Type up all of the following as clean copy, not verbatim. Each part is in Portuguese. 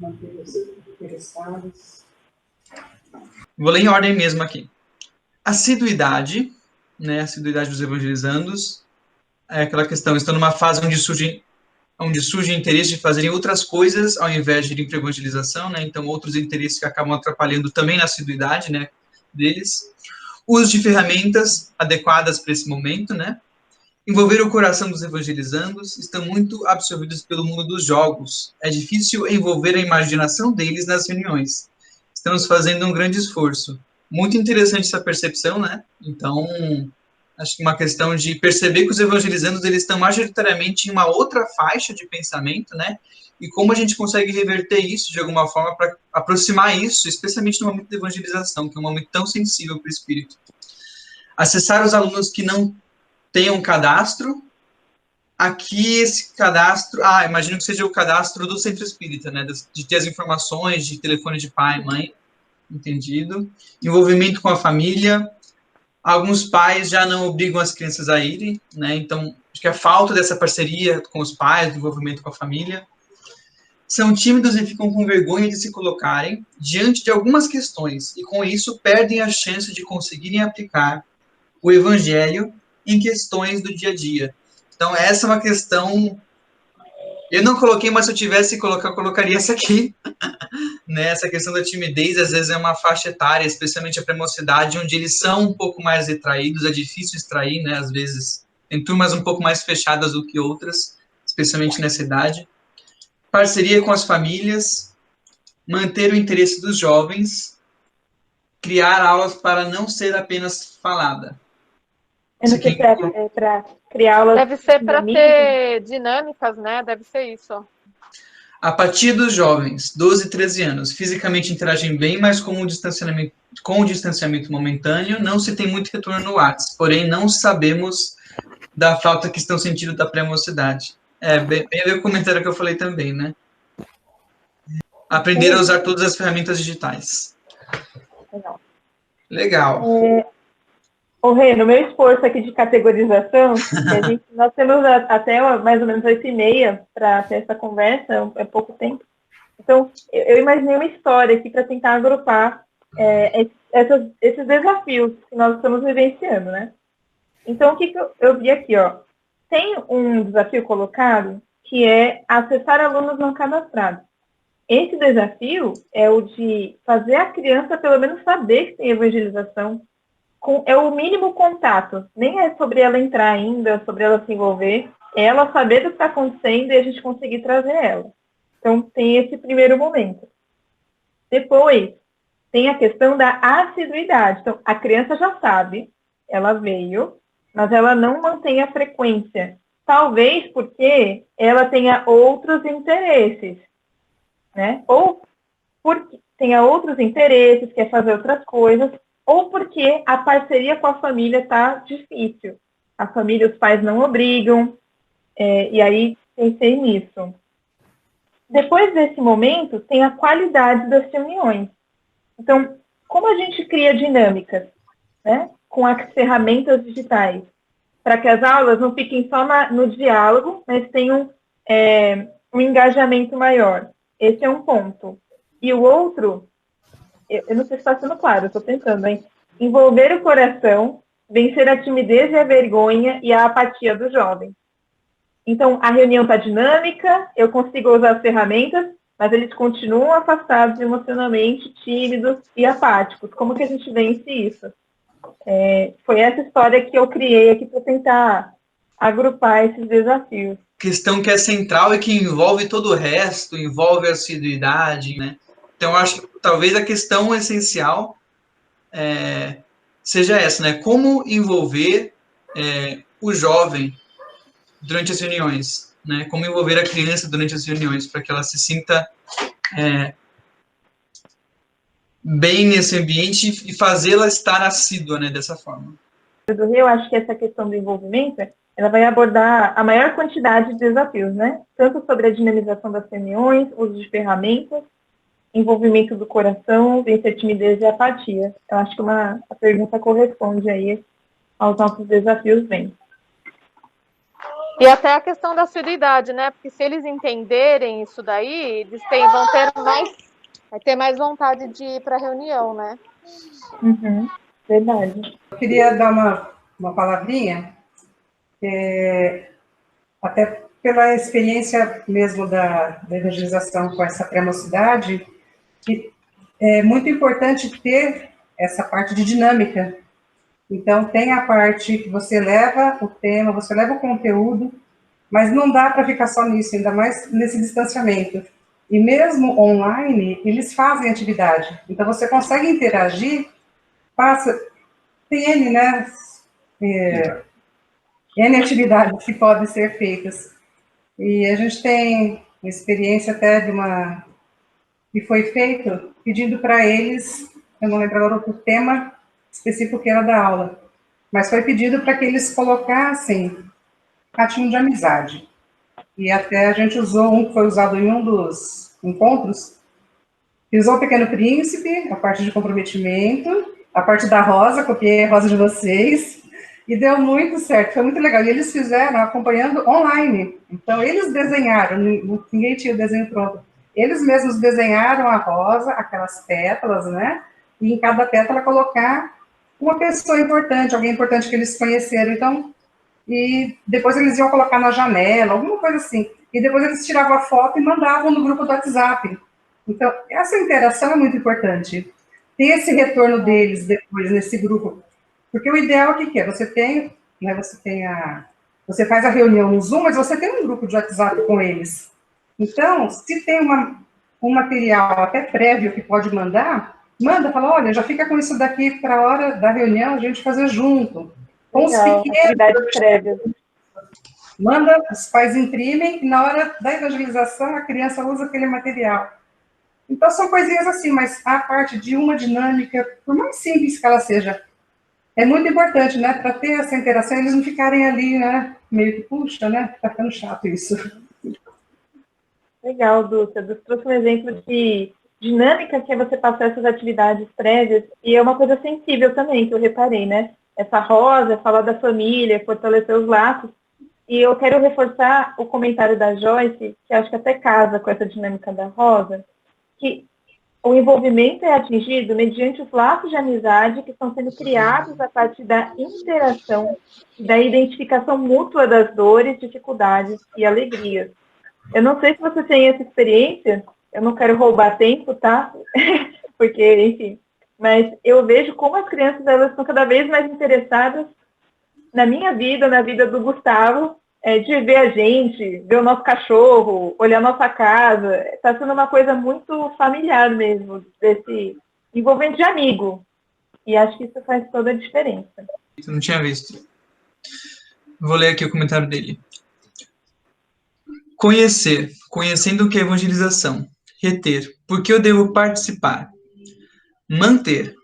Manter-os interessados. Vou ler em ordem mesmo aqui. Assiduidade, né? Assiduidade dos evangelizandos. É aquela questão, estão numa fase onde surge interesse de fazerem outras coisas ao invés de ir para a evangelização, né? Então, outros interesses que acabam atrapalhando também na assiduidade, né, deles. Uso de ferramentas adequadas para esse momento, né? Envolver o coração dos evangelizandos, estão muito absorvidos pelo mundo dos jogos. É difícil envolver a imaginação deles nas reuniões. Estamos fazendo um grande esforço. Muito interessante essa percepção, né? Então, acho que uma questão de perceber que os evangelizandos eles estão majoritariamente em uma outra faixa de pensamento, né? E como a gente consegue reverter isso de alguma forma para aproximar isso, especialmente no momento da evangelização, que é um momento tão sensível para o espírito. Acessar os alunos que não tenham cadastro. Aqui esse cadastro, imagino que seja o cadastro do centro espírita, né? De ter as informações de telefone de pai, mãe, entendido. Envolvimento com a família. Alguns pais já não obrigam as crianças a irem, né? Então, acho que a falta dessa parceria com os pais, do envolvimento com a família. São tímidos e ficam com vergonha de se colocarem diante de algumas questões e, com isso, perdem a chance de conseguirem aplicar o evangelho em questões do dia a dia. Então, essa é uma questão... Eu não coloquei, mas se eu tivesse que colocar, eu colocaria essa aqui. Né? Essa questão da timidez, às vezes, é uma faixa etária, especialmente a premocidade, onde eles são um pouco mais retraídos, é difícil extrair, né? Às vezes, tem turmas um pouco mais fechadas do que outras, especialmente nessa idade. Parceria com as famílias, manter o interesse dos jovens, criar aulas para não ser apenas falada. Eu não sei se é para criar aulas. Deve ser para ter dinâmicas, né? Deve ser isso. Apatia dos jovens, 12 e 13 anos. Fisicamente interagem bem, mas com o distanciamento momentâneo, não se tem muito retorno no WhatsApp. Porém, não sabemos da falta que estão sentindo da pré-mocidade. Bem a ver com o comentário que eu falei também, né? Aprender a usar todas as ferramentas digitais. Legal. O Rê, no meu esforço aqui de categorização, nós temos até mais ou menos 8h30 para ter essa conversa, é pouco tempo. Então, eu imaginei uma história aqui para tentar agrupar esses desafios que nós estamos vivenciando, né? Então, o que eu vi aqui, ó? Tem um desafio colocado que é acessar alunos não cadastrados. Esse desafio é o de fazer a criança pelo menos saber que tem evangelização, é o mínimo contato, nem é sobre ela entrar ainda, sobre ela se envolver, é ela saber do que está acontecendo e a gente conseguir trazer ela. Então, tem esse primeiro momento. Depois, tem a questão da assiduidade. Então, a criança já sabe, ela veio, mas ela não mantém a frequência. Talvez porque ela tenha outros interesses, né? Ou porque tenha outros interesses, quer fazer outras coisas, ou porque a parceria com a família está difícil. A família, os pais não obrigam, e aí pensei nisso. Depois desse momento, tem a qualidade das reuniões. Então, como a gente cria dinâmicas, né, com as ferramentas digitais, para que as aulas não fiquem só no diálogo, mas tenham um engajamento maior. Esse é um ponto. E o outro, eu não sei se está sendo claro, eu estou pensando, hein? Envolver o coração, vencer a timidez e a vergonha e a apatia do jovem. Então, a reunião está dinâmica, eu consigo usar as ferramentas, mas eles continuam afastados emocionalmente, tímidos e apáticos. Como que a gente vence isso? Foi essa história que eu criei aqui para tentar agrupar esses desafios. Questão que é central e que envolve todo o resto, envolve a assiduidade, né? Então, eu acho que talvez a questão essencial seja essa, né? Como envolver o jovem durante as reuniões, né? Como envolver a criança durante as reuniões, para que ela se sinta bem nesse ambiente e fazê-la estar assídua, né? Dessa forma. Eu acho que essa questão do envolvimento, ela vai abordar a maior quantidade de desafios, né? Tanto sobre a dinamização das reuniões, uso de ferramentas, envolvimento do coração, vencer timidez e apatia. Eu acho que a pergunta corresponde aí aos nossos desafios bem. E até a questão da assiduidade, né? Porque se eles entenderem isso daí, eles vai ter mais vontade de ir para a reunião, né? Uhum, verdade. Eu queria dar uma palavrinha, até pela experiência mesmo da evangelização com essa pré-mocidade, que é muito importante ter essa parte de dinâmica. Então, tem a parte que você leva o tema, você leva o conteúdo, mas não dá para ficar só nisso, ainda mais nesse distanciamento. E mesmo online, eles fazem atividade. Então, você consegue interagir, passa, tem N, né? N atividades que podem ser feitas. E a gente tem experiência até de uma que foi feito pedindo para eles, eu não lembro agora o tema específico que era da aula, mas foi pedido para que eles colocassem cartinho de amizade. E até a gente usou um que foi usado em um dos encontros, que usou o Pequeno Príncipe, a parte de comprometimento, a parte da rosa, copiei a rosa de vocês, e deu muito certo, foi muito legal. E eles fizeram acompanhando online. Então, eles desenharam, ninguém tinha o desenho pronto. Eles mesmos desenharam a rosa, aquelas pétalas, né? E em cada pétala colocar uma pessoa importante, alguém importante que eles conheceram. Então, e depois eles iam colocar na janela, alguma coisa assim. E depois eles tiravam a foto e mandavam no grupo do WhatsApp. Então, essa interação é muito importante. Ter esse retorno deles depois nesse grupo. Porque o ideal, o que é? Você tem, né, você faz a reunião no Zoom, mas você tem um grupo de WhatsApp com eles. Então, se tem um material até prévio que pode mandar, manda, fala, olha, já fica com isso daqui para a hora da reunião a gente fazer junto. Com os pequenos, prévias. manda, os pais imprimem, e na hora da evangelização a criança usa aquele material. Então, são coisinhas assim, mas a parte de uma dinâmica, por mais simples que ela seja, é muito importante, né, para ter essa interação, eles não ficarem ali, né, meio que, puxa, né, tá ficando chato isso. Legal, Dulce. Você trouxe um exemplo de dinâmica que é você passar essas atividades prévias, e é uma coisa sensível também, que eu reparei, né? Essa rosa, falar da família, fortalecer os laços, e eu quero reforçar o comentário da Joyce, que acho que até casa com essa dinâmica da rosa, que o envolvimento é atingido mediante os laços de amizade que estão sendo criados a partir da interação e da identificação mútua das dores, dificuldades e alegrias. Eu não sei se você tem essa experiência, eu não quero roubar tempo, tá? Porque, enfim, mas eu vejo como as crianças elas estão cada vez mais interessadas na minha vida, na vida do Gustavo, de ver a gente, ver o nosso cachorro, olhar a nossa casa. Está sendo uma coisa muito familiar mesmo, desse envolvimento de amigo. E acho que isso faz toda a diferença. Eu não tinha visto. Vou ler aqui o comentário dele. Conhecer, conhecendo o que é evangelização. Reter, por que eu devo participar? Manter.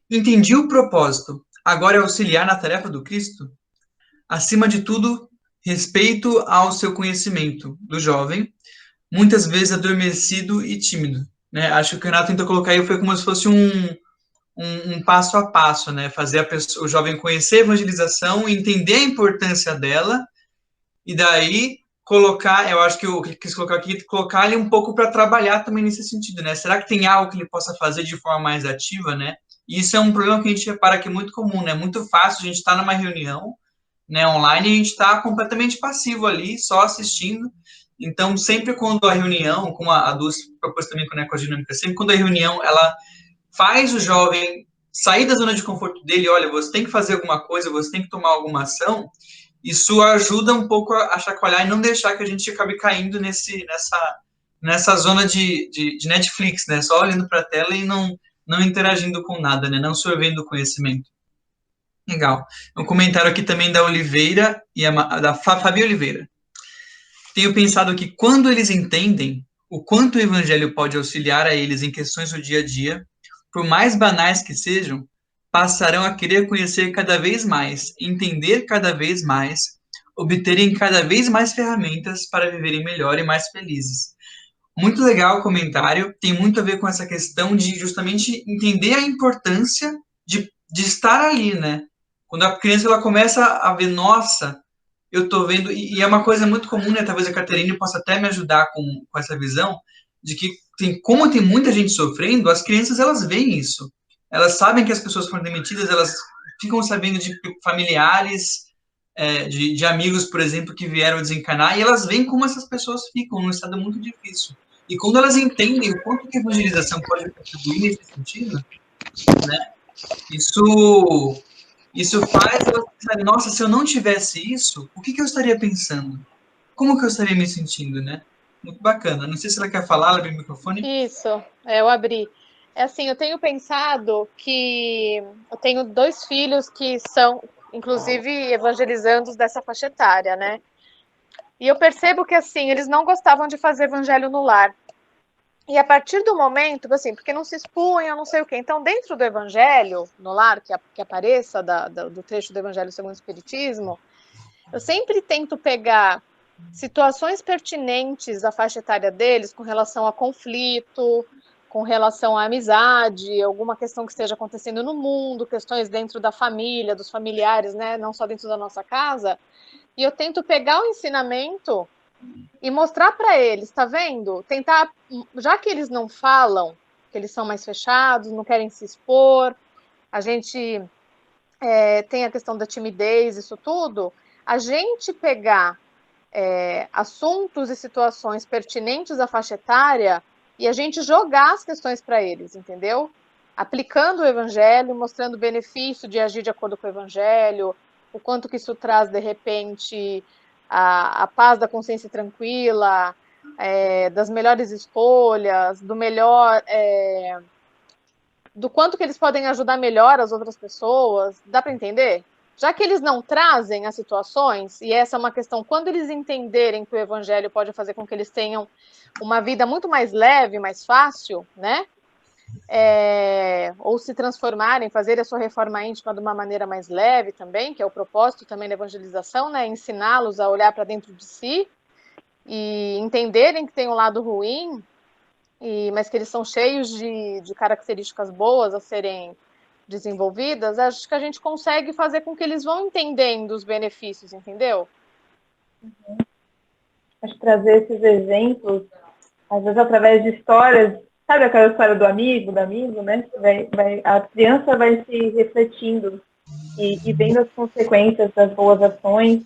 Entendi o propósito. Agora é auxiliar na tarefa do Cristo? Acima de tudo, respeito ao seu conhecimento do jovem, muitas vezes adormecido e tímido. Né? Acho que o que o Renato tentou colocar aí foi como se fosse um passo a passo, né? Fazer o jovem conhecer a evangelização, entender a importância dela, e daí colocar, eu acho que o que ele quis colocar aqui, colocar ele um pouco para trabalhar também nesse sentido, né? Será que tem algo que ele possa fazer de forma mais ativa, né? E isso é um problema que a gente repara que é muito comum, né? Muito fácil a gente estar numa reunião, né, online, e a gente está completamente passivo ali, só assistindo. Então, sempre quando a reunião, como a Dulce propôs também com a dinâmica, sempre quando a reunião, ela faz o jovem sair da zona de conforto dele, olha, você tem que fazer alguma coisa, você tem que tomar alguma ação, isso ajuda um pouco a chacoalhar e não deixar que a gente acabe caindo nessa zona de Netflix, né, só olhando para a tela e não interagindo com nada, né, não sorvendo o conhecimento. Legal. Um comentário aqui também da Oliveira e da Fabi Oliveira. Tenho pensado que quando eles entendem o quanto o evangelho pode auxiliar a eles em questões do dia a dia, por mais banais que sejam, passarão a querer conhecer cada vez mais, entender cada vez mais, obterem cada vez mais ferramentas para viverem melhor e mais felizes. Muito legal o comentário, tem muito a ver com essa questão de justamente entender a importância de estar ali, né? Quando a criança ela começa a ver, nossa, eu tô vendo, e é uma coisa muito comum, né? Talvez a Caterine possa até me ajudar com essa visão, de que como tem muita gente sofrendo, as crianças, elas veem isso. Elas sabem que as pessoas foram demitidas, elas ficam sabendo de familiares, de amigos, por exemplo, que vieram desencanar, e elas veem como essas pessoas ficam num estado muito difícil. E quando elas entendem o quanto que a evangelização pode contribuir nesse sentido, né, isso faz elas pensarem, nossa, se eu não tivesse isso, o que eu estaria pensando? Como que eu estaria me sentindo, né? Muito bacana. Não sei se ela quer falar, ela abre o microfone. Isso, eu abri. É assim, eu tenho pensado que eu tenho 2 filhos que são, inclusive, evangelizandos dessa faixa etária, né? E eu percebo que, assim, eles não gostavam de fazer evangelho no lar. E a partir do momento, assim, porque não se expunham, não sei o quê. Então, dentro do evangelho no lar, que apareça do trecho do evangelho segundo o Espiritismo, eu sempre tento pegar situações pertinentes à faixa etária deles com relação a conflito, com relação à amizade, alguma questão que esteja acontecendo no mundo, questões dentro da família, dos familiares, né, não só dentro da nossa casa, e eu tento pegar o ensinamento e mostrar para eles, tá vendo? Tentar, já que eles não falam, que eles são mais fechados, não querem se expor, a gente tem a questão da timidez, isso tudo, a gente pegar assuntos e situações pertinentes à faixa etária e a gente jogar as questões para eles, entendeu? Aplicando o evangelho, mostrando o benefício de agir de acordo com o evangelho, o quanto que isso traz, de repente, a paz da consciência tranquila, das melhores escolhas, do quanto que eles podem ajudar melhor as outras pessoas. Dá para entender? Já que eles não trazem as situações, e essa é uma questão, quando eles entenderem que o evangelho pode fazer com que eles tenham uma vida muito mais leve, mais fácil, né? Ou se transformarem, fazer a sua reforma íntima de uma maneira mais leve também, que é o propósito também da evangelização, né? Ensiná-los a olhar para dentro de si e entenderem que tem um lado ruim, mas que eles são cheios de características boas a serem desenvolvidas, acho que a gente consegue fazer com que eles vão entendendo os benefícios, entendeu? Acho que trazer esses exemplos, às vezes através de histórias, sabe aquela história do amigo, né? A criança vai se refletindo e vendo as consequências das boas ações.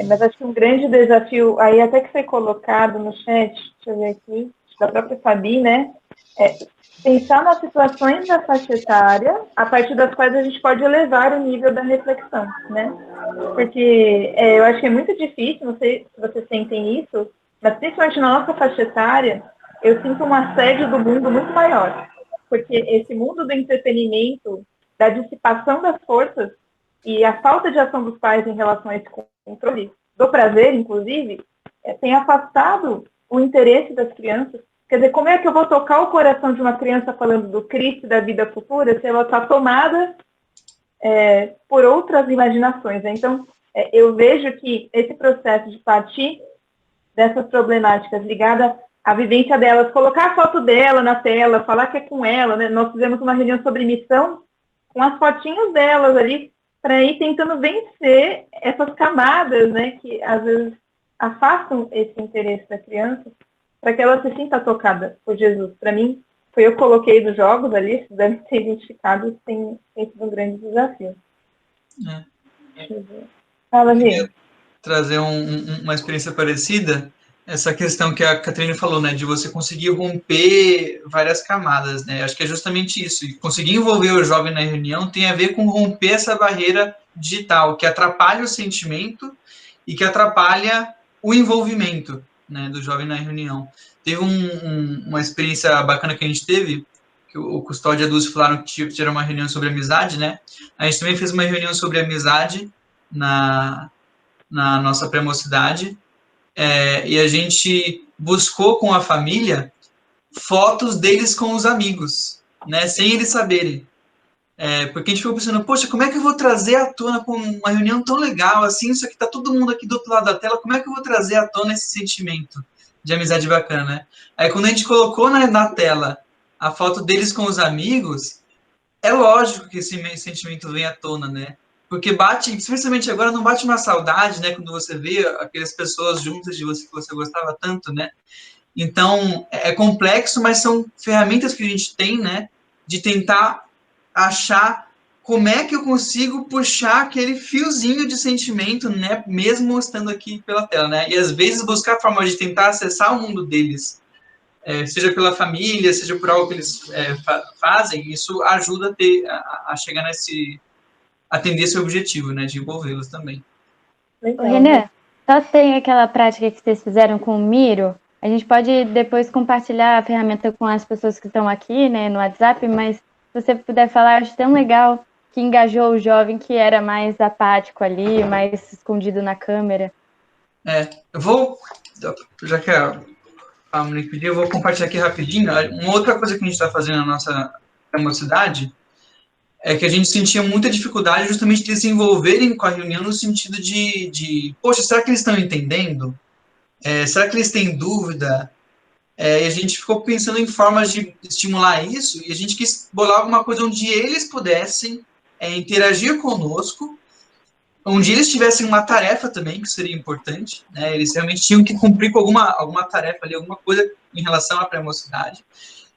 Mas acho que um grande desafio, aí até que foi colocado no chat, deixa eu ver aqui, da própria Fabi, né? Pensar nas situações da faixa etária, a partir das quais a gente pode elevar o nível da reflexão, né? Porque eu acho que é muito difícil, não sei se vocês sentem isso, mas principalmente na nossa faixa etária, eu sinto um assédio do mundo muito maior. Porque esse mundo do entretenimento, da dissipação das forças e a falta de ação dos pais em relação a esse controle do prazer, inclusive, tem afastado o interesse das crianças. Quer dizer, como é que eu vou tocar o coração de uma criança falando do Cristo e da vida futura se ela está tomada por outras imaginações, né? Então, eu vejo que esse processo de partir dessas problemáticas ligadas à vivência delas, colocar a foto dela na tela, falar que é com ela, né? Nós fizemos uma reunião sobre missão com as fotinhas delas ali, para ir tentando vencer essas camadas, né, que às vezes afastam esse interesse da criança, para que ela se sinta tocada por Jesus. Para mim, foi eu que coloquei dos jogos ali, vocês devem ter identificado, tem sido um grande desafio. Deixa eu ver. Fala, Gê. Trazer uma experiência parecida, essa questão que a Catarina falou, né, de você conseguir romper várias camadas, né, acho que é justamente isso, e conseguir envolver o jovem na reunião tem a ver com romper essa barreira digital, que atrapalha o sentimento e que atrapalha o envolvimento, né, do jovem na reunião. Teve uma experiência bacana que a gente teve, que o Custódio e a Dulce falaram que tiveram uma reunião sobre amizade, né, a gente também fez uma reunião sobre amizade na nossa pré-mocidade, e a gente buscou com a família fotos deles com os amigos, né, sem eles saberem. Porque a gente ficou pensando, poxa, como é que eu vou trazer à tona com uma reunião tão legal, assim, isso aqui tá todo mundo aqui do outro lado da tela, como é que eu vou trazer à tona esse sentimento de amizade bacana, né? Aí quando a gente colocou na tela a foto deles com os amigos, é lógico que esse sentimento vem à tona, né? Porque bate, especialmente agora, não bate uma saudade, né? Quando você vê aquelas pessoas juntas de você que você gostava tanto, né? Então, é complexo, mas são ferramentas que a gente tem, né? De tentar achar como é que eu consigo puxar aquele fiozinho de sentimento, né? Mesmo estando aqui pela tela, né? E às vezes buscar forma de tentar acessar o mundo deles, seja pela família, seja por algo que eles fazem, isso ajuda a chegar atender esse objetivo, né, de envolvê-los também. Ô, Renan, só tem aquela prática que vocês fizeram com o Miro. A gente pode depois compartilhar a ferramenta com as pessoas que estão aqui, né, no WhatsApp, mas se você puder falar, eu acho tão legal que engajou o jovem que era mais apático ali, mais escondido na câmera. Eu vou, já que a Monique pediu, eu vou compartilhar aqui rapidinho. Uma outra coisa que a gente está fazendo na nossa mocidade é que a gente sentia muita dificuldade justamente de se envolverem com a reunião no sentido poxa, será que eles estão entendendo? Será que eles têm dúvida? E a gente ficou pensando em formas de estimular isso, e a gente quis bolar alguma coisa onde eles pudessem interagir conosco, onde eles tivessem uma tarefa também, que seria importante, né? Eles realmente tinham que cumprir com alguma tarefa ali, alguma coisa em relação à pré-mocidade.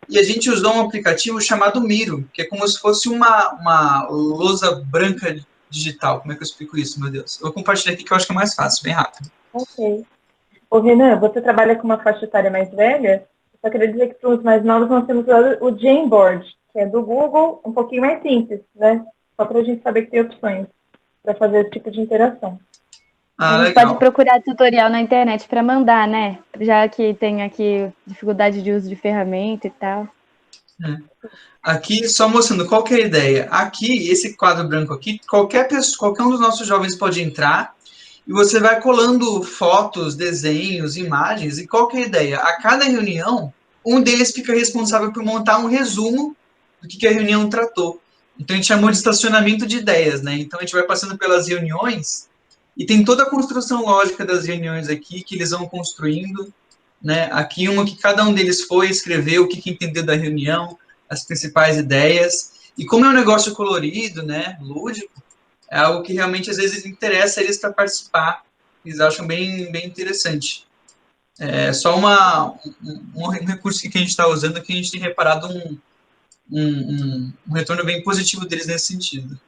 E a gente usou um aplicativo chamado Miro, que é como se fosse uma lousa branca digital. Como é que eu explico isso, meu Deus? Eu vou compartilhar aqui que eu acho que é mais fácil, bem rápido. Ok. Ô, Renan, você trabalha com uma faixa etária mais velha? Eu só queria dizer que para os mais novos nós temos o Jamboard, que é do Google, um pouquinho mais simples, né? Só para a gente saber que tem opções para fazer esse tipo de interação. A gente legal. pode procurar tutorial na internet para mandar, né? Já que tem aqui dificuldade de uso de ferramenta e tal. Aqui, só mostrando qual que é a ideia. Aqui, esse quadro branco aqui, qualquer um dos nossos jovens pode entrar e você vai colando fotos, desenhos, imagens. E qual que é a ideia? A cada reunião, um deles fica responsável por montar um resumo do que a reunião tratou. Então, a gente chamou de estacionamento de ideias, né? Então, a gente vai passando pelas reuniões e tem toda a construção lógica das reuniões aqui, que eles vão construindo, né? Aqui, uma que cada um deles foi, escreveu o que entendeu da reunião, as principais ideias. E como é um negócio colorido, né, lúdico, é algo que realmente às vezes interessa eles para participar. Eles acham bem interessante. É só um recurso que a gente está usando, que a gente tem reparado um retorno bem positivo deles nesse sentido.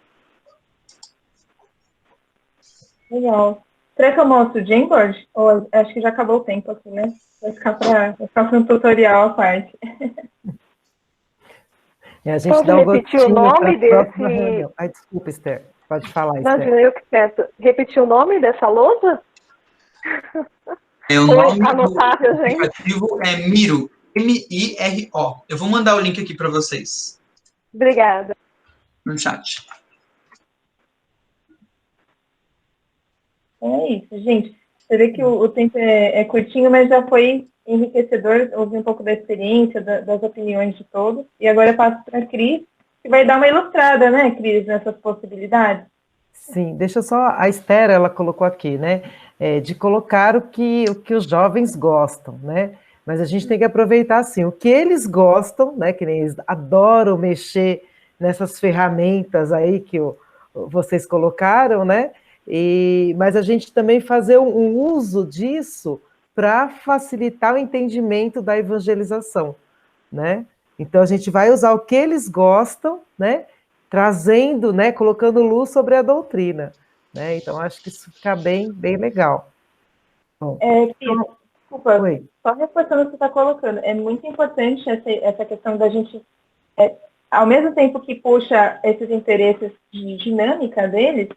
Legal. Será que eu mostro o Jamboard? Ou acho que já acabou o tempo aqui, né? Vai ficar para um tutorial à parte. A gente Pode dá um repetir o nome desse... Ai, desculpa, Esther. Pode falar, Imagina, Esther. eu que peço. Repetir o nome dessa lousa? O nome anotar, do aplicativo é Miro, M-I-R-O. Eu vou mandar o link aqui para vocês. Obrigada. No chat. É isso, gente. Você vê que o tempo é curtinho, mas já foi enriquecedor ouvir um pouco da experiência, das opiniões de todos. E agora eu passo para a Cris, que vai dar uma ilustrada, né, Cris, nessas possibilidades. Sim, deixa só, a Esther, ela colocou aqui, né, de colocar o que os jovens gostam, né, mas a gente tem que aproveitar, assim, o que eles gostam, né, que nem eles adoram mexer nessas ferramentas aí que vocês colocaram, né, mas a gente também fazer um uso disso para facilitar o entendimento da evangelização, né? Então, a gente vai usar o que eles gostam, né? Trazendo, né? Colocando luz sobre a doutrina, né? Então, acho que isso fica bem legal. Bom, desculpa, oi. Só reforçando o que você está colocando, é muito importante essa questão da gente, ao mesmo tempo que puxa esses interesses de dinâmica deles,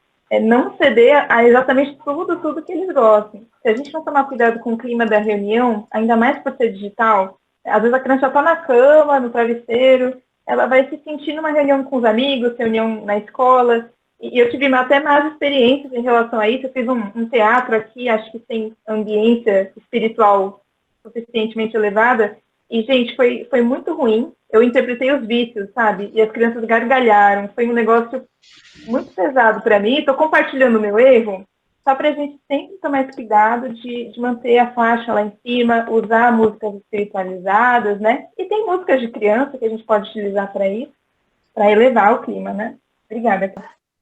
não ceder a exatamente tudo que eles gostam. Se a gente não tomar cuidado com o clima da reunião, ainda mais por ser digital, às vezes a criança já está na cama, no travesseiro, ela vai se sentir numa reunião com os amigos, reunião na escola, e eu tive até mais experiências em relação a isso. Eu fiz um teatro aqui, acho que tem ambiência espiritual suficientemente elevada, e, gente, foi muito ruim. Eu interpretei os vícios, sabe? E as crianças gargalharam. Foi um negócio muito pesado para mim. Estou compartilhando o meu erro, só para a gente sempre tomar esse cuidado de manter a faixa lá em cima, usar músicas espiritualizadas, né? E tem músicas de criança que a gente pode utilizar para isso, para elevar o clima, né? Obrigada.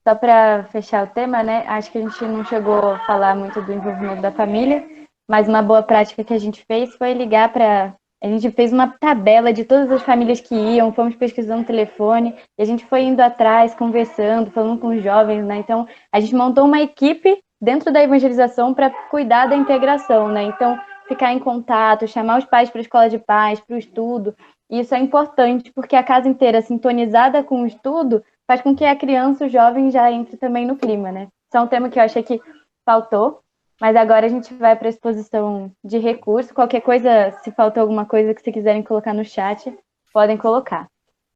só para fechar o tema, né? Acho que a gente não chegou a falar muito do envolvimento da família, mas uma boa prática que a gente fez foi ligar para... A gente fez uma tabela de todas as famílias que iam, fomos pesquisando o telefone, e a gente foi indo atrás, conversando, falando com os jovens, né? Então, a gente montou uma equipe dentro da evangelização para cuidar da integração, né? Então, ficar em contato, chamar os pais para a escola de paz, para o estudo. E isso é importante, porque a casa inteira sintonizada com o estudo faz com que a criança, o jovem, já entre também no clima, né? Isso é um tema que eu achei que faltou, mas agora a gente vai para a exposição de recurso. Qualquer coisa, se faltou alguma coisa que vocês quiserem colocar no chat, podem colocar.